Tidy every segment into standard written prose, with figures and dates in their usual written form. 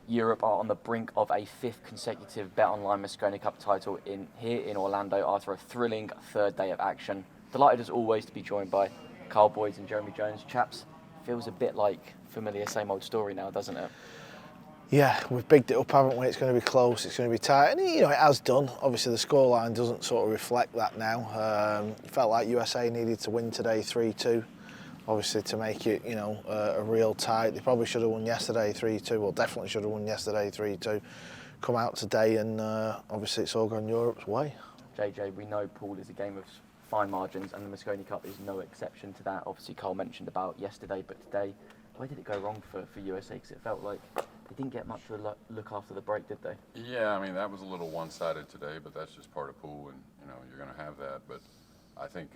Europe are on the brink of a 5th consecutive BetOnline Mosconi Cup title here in Orlando after a thrilling third day of action. Delighted as always to be joined by Karl Boyes and Jeremy Jones. Chaps, feels a bit like familiar, same old story now, doesn't it? Yeah, we've bigged it up, haven't we? It's going to be close, it's going to be tight, and it has done. Obviously, the scoreline doesn't sort of reflect that now. It felt like USA needed to win today 3-2, obviously, to make it, a real tight. They probably should have won yesterday 3-2, well, definitely should have won yesterday 3-2. Come out today, and obviously, it's all gone Europe's way. JJ, we know pool is a game of fine margins, and the Mosconi Cup is no exception to that. Obviously, Karl mentioned about yesterday, but today, where did it go wrong for USA? Because it felt like they didn't get much of a look after the break, did they? Yeah, I mean, that was a little one-sided today, but that's just part of pool, and, you're going to have that. But I think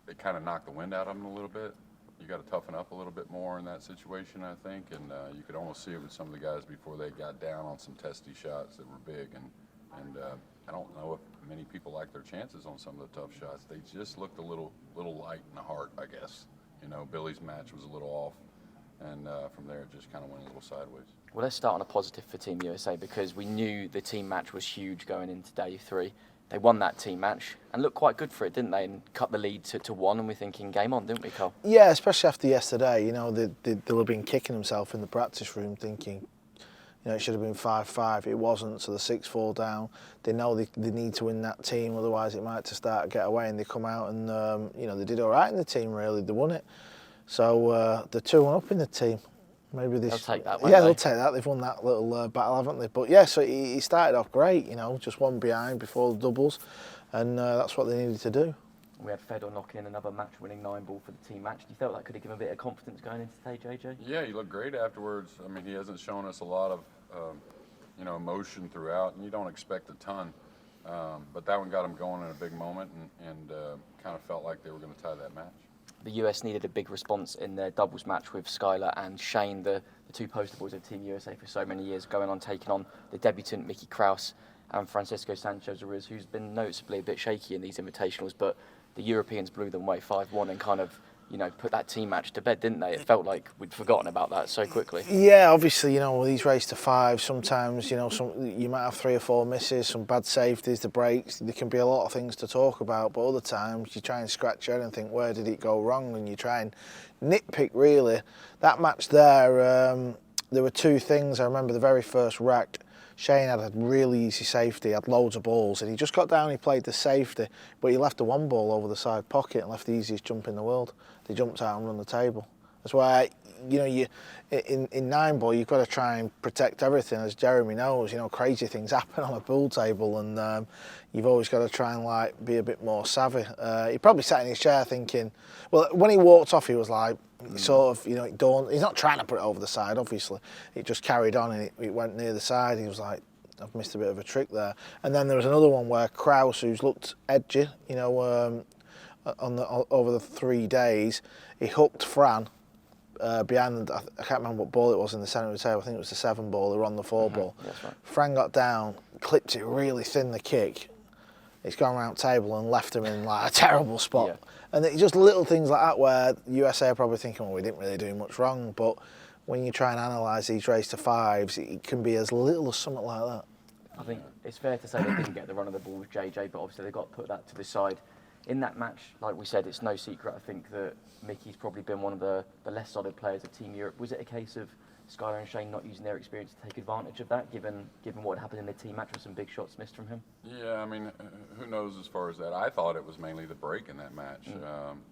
it kind of knocked the wind out of them a little bit. You got to toughen up a little bit more in that situation, I think, and you could almost see it with some of the guys before they got down on some testy shots that were big, and I don't know if many people like their chances on some of the tough shots. They just looked a little light in the heart, I guess. Billy's match was a little off, and from there it just kind of went a little sideways. Well, let's start on a positive for Team USA, because we knew the team match was huge going into day 3. They won that team match and looked quite good for it, didn't they? And cut the lead to 1, and we're thinking game on, didn't we, Karl? Yeah, especially after yesterday. They'll have been kicking themselves in the practice room thinking, it should have been 5-5. It wasn't, so the 6-4 down. They know they need to win that team, otherwise it might just start to get away, and they come out and, they did all right in the team, really. They won it. So they're 2-1 up in the team. Maybe they'll take that, yeah, they'll take that. They've won that little battle, haven't they? But yeah, so he started off great, just one behind before the doubles, and that's what they needed to do. We had Fedor knock in another match-winning 9-ball for the team match. Do you felt that could have given a bit of confidence going into today, JJ? Yeah, he looked great afterwards. I mean, he hasn't shown us a lot of, emotion throughout, and you don't expect a ton. But that one got him going in a big moment, and kind of felt like they were going to tie that match. The US needed a big response in their doubles match with Skylar and Shane, the two poster boys of Team USA for so many years, going on taking on the debutant Mickey Kraus and Francisco Sanchez-Ruiz, who's been noticeably a bit shaky in these invitationals, but the Europeans blew them away 5-1 and kind of, put that team match to bed, didn't they? It felt like we'd forgotten about that so quickly. Yeah, obviously, with these race to 5, sometimes, you might have 3 or 4 misses, some bad safeties, the breaks. There can be a lot of things to talk about, but other times you try and scratch your head and think, where did it go wrong? And you try and nitpick, really. That match there were 2 things. I remember the very first rack, Shane had a really easy safety, had loads of balls, and he just got down, he played the safety, but he left the 1 ball over the side pocket and left the easiest jump in the world. They jumped out and run the table. That's why, in 9-ball, you've got to try and protect everything, as Jeremy knows. Crazy things happen on a pool table, and you've always got to try and be a bit more savvy. He probably sat in his chair thinking, well, when he walked off, he was like, sort of, it dawned. He's not trying to put it over the side, obviously. It just carried on, and it went near the side. He was like, I've missed a bit of a trick there. And then there was another one where Kraus, who's looked edgy, over the 3 days, he hooked Fran behind. I can't remember what ball it was in the centre of the table. I think it was the 7 ball. They were on the 4 ball. That's right. Fran got down, clipped it really thin, the kick. It's gone around table and left him in a terrible spot. Yeah. And it's just little things like that where USA are probably thinking, well, we didn't really do much wrong. But when you try and analyse these race to 5s, it can be as little as something like that. I think it's fair to say they didn't get the run of the ball with JJ, but obviously they got to put that to the side. In that match, like we said, it's no secret, I think, that Mickey's probably been one of the less solid players of Team Europe. Was it a case of Skylar and Shane not using their experience to take advantage of that, given what happened in the team match with some big shots missed from him? Yeah, I mean, who knows as far as that. I thought it was mainly the break in that match.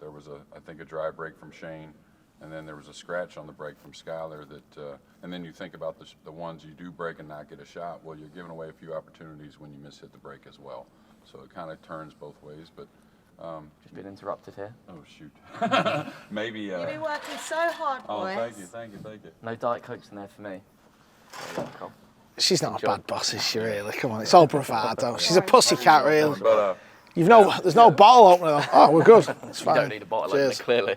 There was, I think, a dry break from Shane, and then there was a scratch on the break from Skylar. And then you think about the ones you do break and not get a shot. Well, you're giving away a few opportunities when you miss-hit the break as well. So it kind of turns both ways, but... Just been interrupted here. Oh, shoot. Maybe... You've been working so hard, boys. Oh, thank you. No Diet Cokes in there for me. She's not Enjoy. a bad boss, is she, really? Come on, it's all bravado. She's a pussycat, really. But, There's no bottle opener. Oh, we're good. It's fine. You don't need a bottle opener, clearly.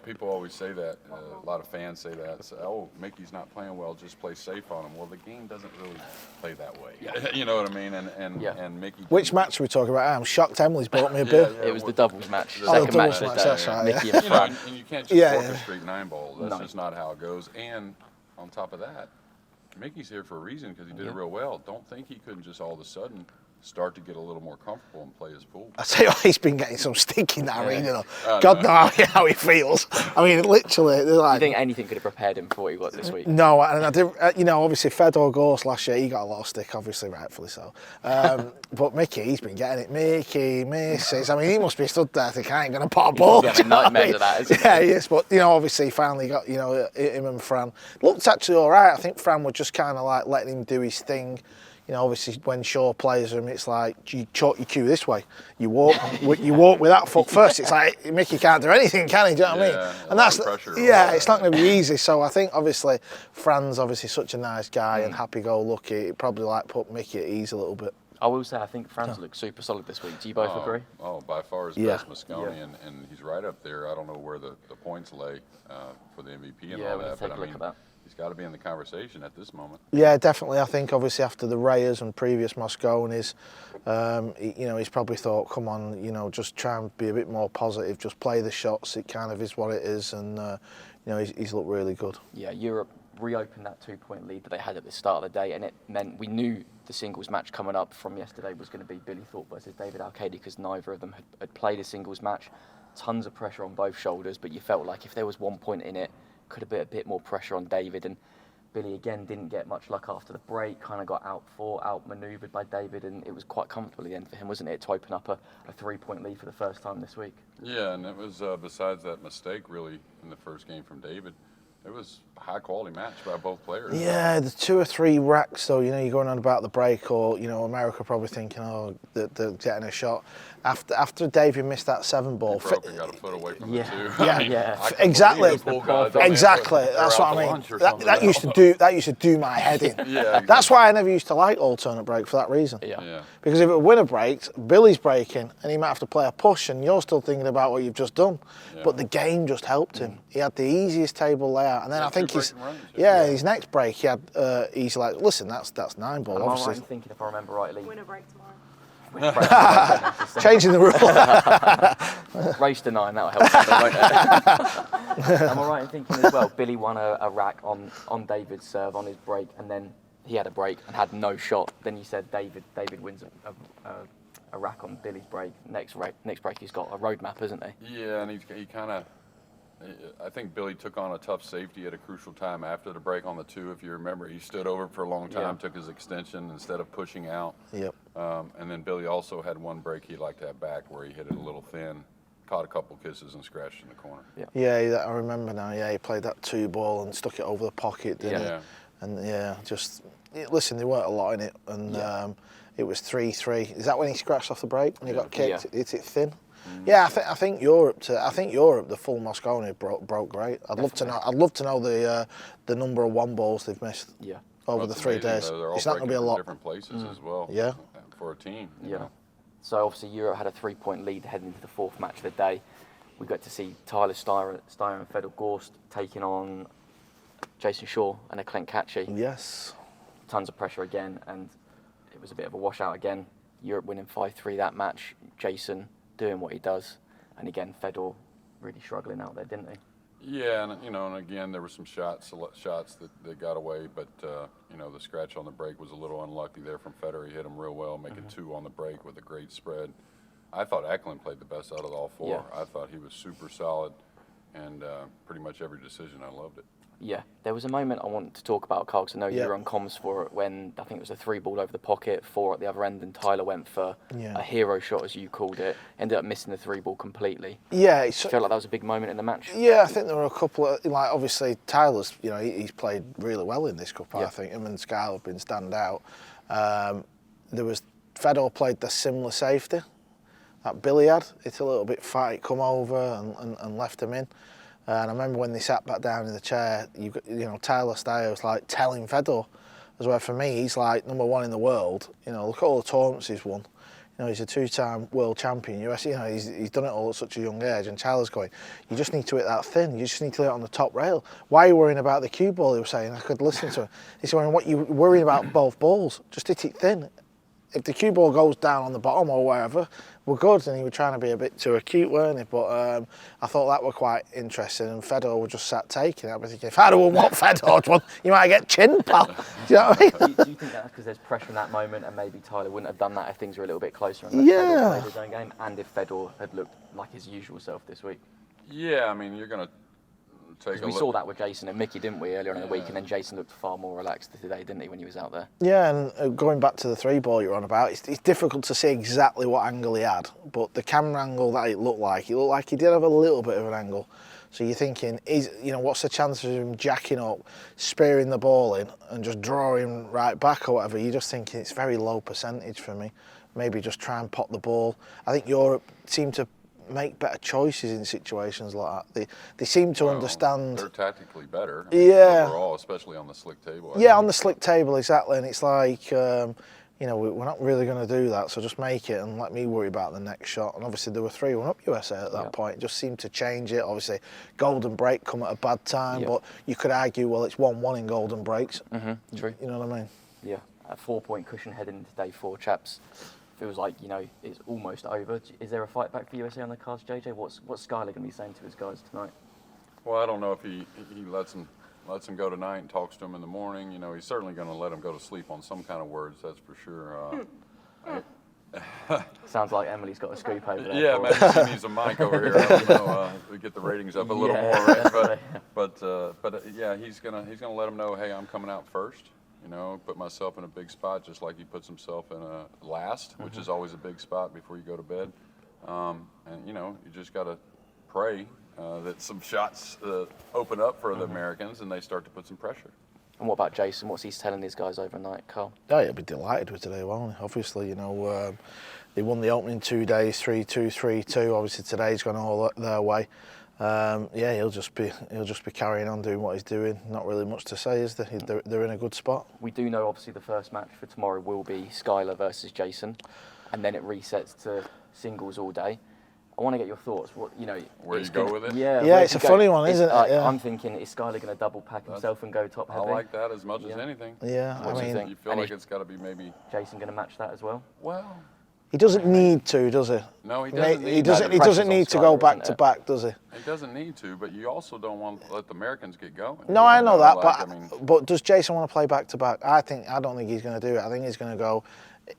People always say that. A lot of fans say that. Say, oh, Mickey's not playing well, just play safe on him. Well, the game doesn't really play that way. You know what I mean? And Mickey... Which match are we talking about? I'm shocked Emily's bought me a beer. It was the doubles match. Oh, Second the match doubles of the match, day. that's right, Mickey yeah. and Fran. And you can't just orchestrate 9-ball. That's just not how it goes. And on top of that, Mickey's here for a reason because he did it real well. Don't think he couldn't just all of a sudden start to get a little more comfortable and play his pool. I tell you what, he's been getting some stick in that arena though. God knows how he feels. I mean, literally, they're like. Do you think anything could have prepared him for what he got this week? No, and I did. Obviously, Fedor Gorst last year, he got a lot of stick, obviously, rightfully so. But Mickey, he's been getting it. Mickey misses. I mean, he must be stood there thinking, I ain't going to put a ball. He's getting nightmares of that, isn't he? Yeah, yes, but obviously, he finally got him and Fran. Looked actually all right. I think Fran was just kind of like letting him do his thing. Obviously, when Shaw plays him, it's like you chalk your cue this way. You walk with that foot first. It's like Mickey can't do anything, can he? Do you know what I mean? And that's pressure. it's not going to be easy. So I think obviously Fran's obviously such a nice guy and happy-go-lucky. It probably put Mickey at ease a little bit. I will say I think Fran's looked super solid this week. Do you both agree? Oh, by far his best Mosconi, and he's right up there. I don't know where the points lay for the MVP and all that, but I mean, he's got to be in the conversation at this moment. Yeah, definitely. I think obviously after the Reyes and previous Mosconis, he's probably thought, come on, just try and be a bit more positive, just play the shots. It kind of is what it is, and he's looked really good. Yeah, Europe reopened that 2-point lead that they had at the start of the day, and it meant we knew the singles match coming up from yesterday was going to be Billy Thorpe versus David Alcady because neither of them had played a singles match. Tons of pressure on both shoulders, but you felt like if there was 1 point in it, could have been a bit more pressure on David, and Billy again didn't get much luck after the break, kind of got outmanoeuvred by David, and it was quite comfortable at the end for him, wasn't it, to open up a 3-point lead for the first time this week? Yeah, and it was, besides that mistake really in the first game from David, it was a high-quality match by both players. Yeah, the 2 or 3 racks, though, you're going on about the break, or, America probably thinking, they're getting a shot. After David missed that 7-ball... He broke and got a foot away from the 2. Yeah, exactly. Exactly, that's what I mean. That used to do my head in. Exactly. That's why I never used to like alternate break, for that reason. Yeah. Because if a winner breaks, Billy's breaking, and he might have to play a push, and you're still thinking about what you've just done. Yeah. But the game just helped him. He had the easiest table layout, and then I think his next break, he's like, listen, that's 9 ball, I'm obviously. Right in thinking, if I remember rightly. Winner break tomorrow. Changing the rule. Race to 9, that'll help. Won't it? Am I right in thinking as well? Billy won a rack on David's serve on his break, and then he had a break and had no shot. Then you said David wins a rack on Billy's break. Next break he's got a roadmap, isn't he? Yeah, and he kind of. I think Billy took on a tough safety at a crucial time after the break on the 2. If you remember, he stood over for a long time, took his extension instead of pushing out. Yep. And then Billy also had one break he'd like to have back where he hit it a little thin, caught a couple kisses and scratched in the corner. Yeah, I remember now. Yeah, he played that 2 ball and stuck it over the pocket, didn't he? And listen, there weren't a lot in it, and it was 3-3. Is that when he scratched off the break when he got kicked? Yeah. Hit it thin. Yeah, I think Europe. The full Mosconi broke great. I'd love to know the number of 1 balls they've missed. Yeah. Over the 3 days. It's not going to be a lot. Different places as well. Yeah. For a team. Yeah. So obviously Europe had a 3-point lead heading into the 4th match of the day. We got to see Tyler Steyer and Fedor Gorst taking on Jason Shaw and Clint Catchy. Yes. Tons of pressure again, and it was a bit of a washout again. Europe winning 5-3 that match. Jason doing what he does, and again Fedor really struggling out there, didn't he? Yeah, and again there were some shots that got away, but the scratch on the break was a little unlucky there from Federer. He hit him real well, making 2 on the break with a great spread. I thought Eklund played the best out of all 4. Yeah. I thought he was super solid, and pretty much every decision I loved it. Yeah, there was a moment I wanted to talk about, Carl, because I know you were on comms for it, when I think it was a 3 ball over the pocket, 4 at the other end, and Tyler went for a hero shot, as you called it, ended up missing the 3 ball completely. Yeah. I felt like that was a big moment in the match. Yeah, I think there were a couple of, obviously Tyler's, he's played really well in this cup, I think. Him and Sky have been stand out. Fedor played the similar safety that Billy had. It's a little bit fight, come over and left him in. And I remember when they sat back down in the chair, Tyler Steyer was like telling Fedor, as well, for me, he's like #1 in the world. Look at all the tournaments he's won. He's a 2-time world champion. He's done it all at such a young age. And Tyler's going, you just need to hit that thin. You just need to hit it on the top rail. Why are you worrying about the cue ball? He was saying. I could listen to him. He's going, what you worrying about both balls? Just hit it thin. if the cue ball goes down on the bottom or wherever, we're good. And he was trying to be a bit too acute, weren't he? But I thought that were quite interesting. And Fedor was just sat taking it. I was thinking, if I'd have won what Fedor won, you might get chin, pal. Do you know what I mean? Do you think that's because there's pressure in that moment, and maybe Tyler wouldn't have done that if things were a little bit closer and Yeah. Fedor played his own game, and if Fedor had looked like his usual self this week? Yeah, I mean, you're going to take a We look. saw that with Jason and Mickey, didn't we, earlier in the week, and then Jason looked far more relaxed today, didn't he, when he was out there? Yeah, and going back to the 3-ball you're on about, it's difficult to see exactly what angle he had, but the camera angle that it looked like he did have a little bit of an angle. So you're thinking, what's the chance of him jacking up, spearing the ball in, and just drawing right back or whatever? You're just thinking it's very low percentage for me. Maybe just try and pot the ball. I think Europe seem to make better choices in situations like that. They seem to understand. They're tactically better. Yeah. Overall, especially on the slick table. On the slick table, exactly. And it's like, we're not really going to do that, so just make it and let me worry about the next shot. And obviously there were 3-1 up USA at that point. It just seemed to change it. Obviously, golden break come at a bad time, but you could argue, well, it's 1-1 in golden breaks. Mm-hmm. True. You know what I mean? Yeah, a 4-point cushion heading into day 4, chaps. Feels like, it's almost over. Is there a fight back for USA on the cards, JJ? What's Skyler going to be saying to his guys tonight? Well, I don't know if he lets him go tonight and talks to him in the morning. He's certainly going to let him go to sleep on some kind of words, that's for sure. Sounds like Emily's got a scoop over there. Yeah, maybe she needs a mic over here. I don't know, we get the ratings up a little more, right? But yeah, he's gonna let him know, hey, I'm coming out first. Put myself in a big spot, just like he puts himself in a last, which is always a big spot before you go to bed. And you just got to pray that some shots open up for the Americans and they start to put some pressure. And what about Jason? What's he telling these guys overnight, Carl? Yeah, he'll be delighted with today, won't he? Obviously, they won the opening 2 days, 3-2, 3-2. Obviously, today's gone all their way. He'll just be carrying on doing what he's doing. Not really much to say, is there? They're in a good spot. We do know, obviously, the first match for tomorrow will be Skyler versus Jason, and then it resets to singles all day. I want to get your thoughts. Where you go with it? Yeah, it's a funny one, isn't it? Yeah. I'm thinking, is Skyler going to double pack himself and go top heavy? I like that as much as anything. Yeah, What do you think? You feel like it's got to be maybe Jason going to match that as well? Well, he doesn't need to, does he? No, he doesn't. He doesn't need to go back to back, does he? He doesn't need to, but you also don't want to let the Americans get going. No, I know that, but does Jason want to play back to back? I don't think he's going to do it. I think he's going to go.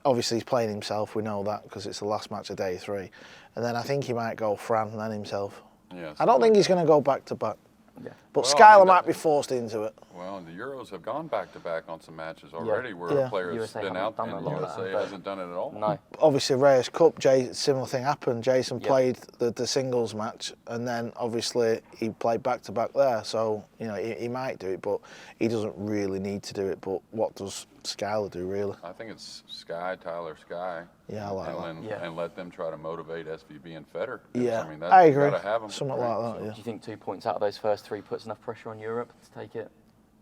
Obviously, he's playing himself. We know that because it's the last match of day 3, and then I think he might go Fran and then himself. Yeah, I don't think he's going to go back to back. Yeah. But Skyler might be forced into it. Well, the Euros have gone back to back on some matches already where a player has been out and USA hasn't done it at all. No. Obviously, Reyes Cup, similar thing happened. Jason played the singles match, and then obviously he played back to back there. So he might do it, but he doesn't really need to do it. But what does Skyler do really? I think it's Tyler Sky. Yeah, I like that. And let them try to motivate SVB and Federer. Yeah, I mean, I agree. You gotta have them, something like that. Yeah. Do you think 2 points out of those first 3 puts enough pressure on Europe to take it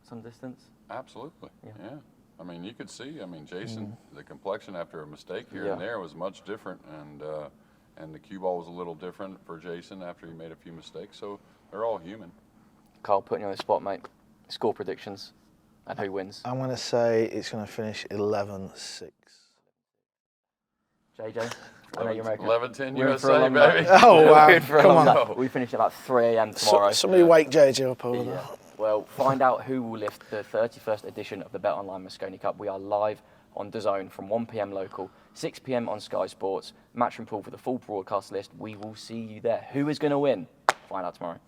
some distance? Absolutely. Yeah. I mean, you could see. I mean, Jason, the complexion after a mistake here and there was much different, and the cue ball was a little different for Jason after he made a few mistakes. So they're all human. Carl, putting you on the spot, mate. Score predictions and who wins? I'm going to say it's going to finish 11-6. JJ? I know you're American. 11-10 We're in for a USA, long baby. night. Oh, wow. We're in for a Come long on. night. We finish at about 3 a.m. tomorrow. Somebody wake JJ up over there. Well, find out who will lift the 31st edition of the BetOnline Mosconi Cup. We are live on DAZN from 1 p.m. local, 6 p.m. on Sky Sports. Matchroom pool for the full broadcast list. We will see you there. Who is going to win? Find out tomorrow.